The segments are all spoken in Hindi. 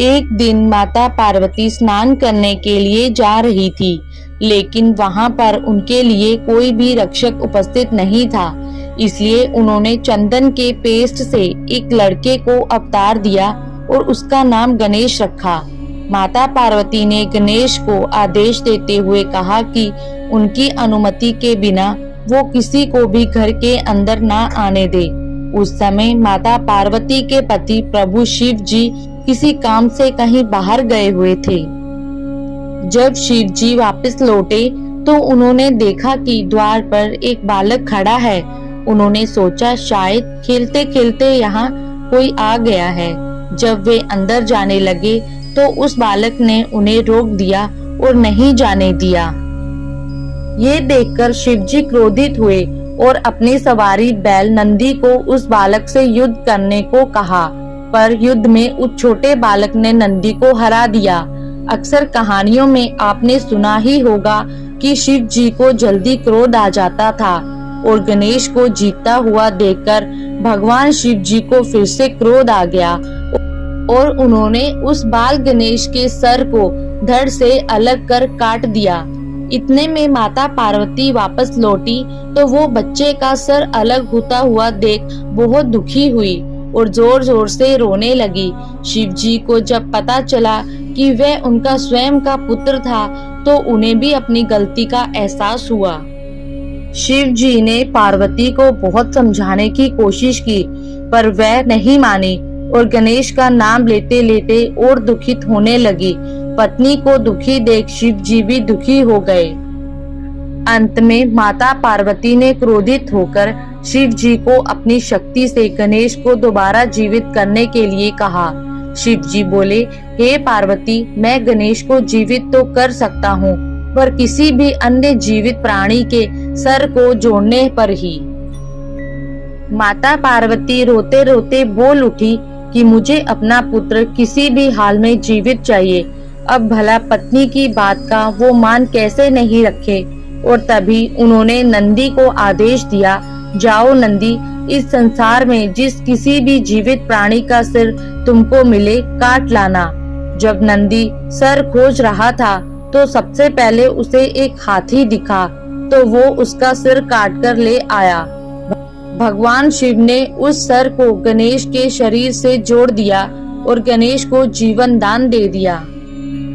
एक दिन माता पार्वती स्नान करने के लिए जा रही थी, लेकिन वहां पर उनके लिए कोई भी रक्षक उपस्थित नहीं था। इसलिए उन्होंने चंदन के पेस्ट से एक लड़के को अवतार दिया और उसका नाम गणेश रखा। माता पार्वती ने गणेश को आदेश देते हुए कहा कि उनकी अनुमति के बिना वो किसी को भी घर के अंदर ना आने दे। उस समय माता पार्वती के पति प्रभु शिव जी किसी काम से कहीं बाहर गए हुए थे। जब शिव जी वापस लौटे तो उन्होंने देखा कि द्वार पर एक बालक खड़ा है। उन्होंने सोचा शायद खेलते खेलते यहाँ कोई आ गया है। जब वे अंदर जाने लगे तो उस बालक ने उन्हें रोक दिया और नहीं जाने दिया। ये देखकर शिव जी क्रोधित हुए और अपनी सवारी बैल नंदी को उस बालक से युद्ध करने को कहा, पर युद्ध में उस छोटे बालक ने नंदी को हरा दिया। अक्सर कहानियों में आपने सुना ही होगा कि शिव जी को जल्दी क्रोध आ जाता था और गणेश को जीतता हुआ देखकर भगवान शिव जी को फिर से क्रोध आ गया और उन्होंने उस बाल गणेश के सर को धड़ से अलग कर काट दिया। इतने में माता पार्वती वापस लौटी तो वो बच्चे का सर अलग होता हुआ देख बहुत दुखी हुई और जोर जोर से रोने लगी। शिव जी को जब पता चला कि वह उनका स्वयं का पुत्र था तो उन्हें भी अपनी गलती का एहसास हुआ। शिव जी ने पार्वती को बहुत समझाने की कोशिश की, पर वह नहीं मानी और गणेश का नाम लेते लेते और दुखित होने लगी। पत्नी को दुखी देख शिव जी भी दुखी हो गए। अंत में माता पार्वती ने क्रोधित होकर शिव जी को अपनी शक्ति से गणेश को दोबारा जीवित करने के लिए कहा। शिव जी बोले, हे पार्वती, मैं गणेश को जीवित तो कर सकता हूँ, पर किसी भी अन्य जीवित प्राणी के सर को जोड़ने पर ही। माता पार्वती रोते रोते बोल उठी कि मुझे अपना पुत्र किसी भी हाल में जीवित चाहिए। अब भला पत्नी की बात का वो मान कैसे नहीं रखे। और तभी उन्होंने नंदी को आदेश दिया, जाओ नंदी, इस संसार में जिस किसी भी जीवित प्राणी का सिर तुमको मिले काट लाना। जब नंदी सर खोज रहा था तो सबसे पहले उसे एक हाथी दिखा तो वो उसका सिर काट कर ले आया। भगवान शिव ने उस सर को गणेश के शरीर से जोड़ दिया और गणेश को जीवन दान दे दिया।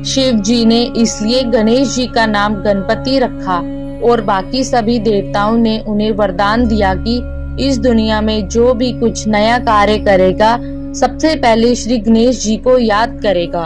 शिव जी ने इसलिए गणेश जी का नाम गणपति रखा और बाकी सभी देवताओं ने उन्हें वरदान दिया कि इस दुनिया में जो भी कुछ नया कार्य करेगा सबसे पहले श्री गणेश जी को याद करेगा।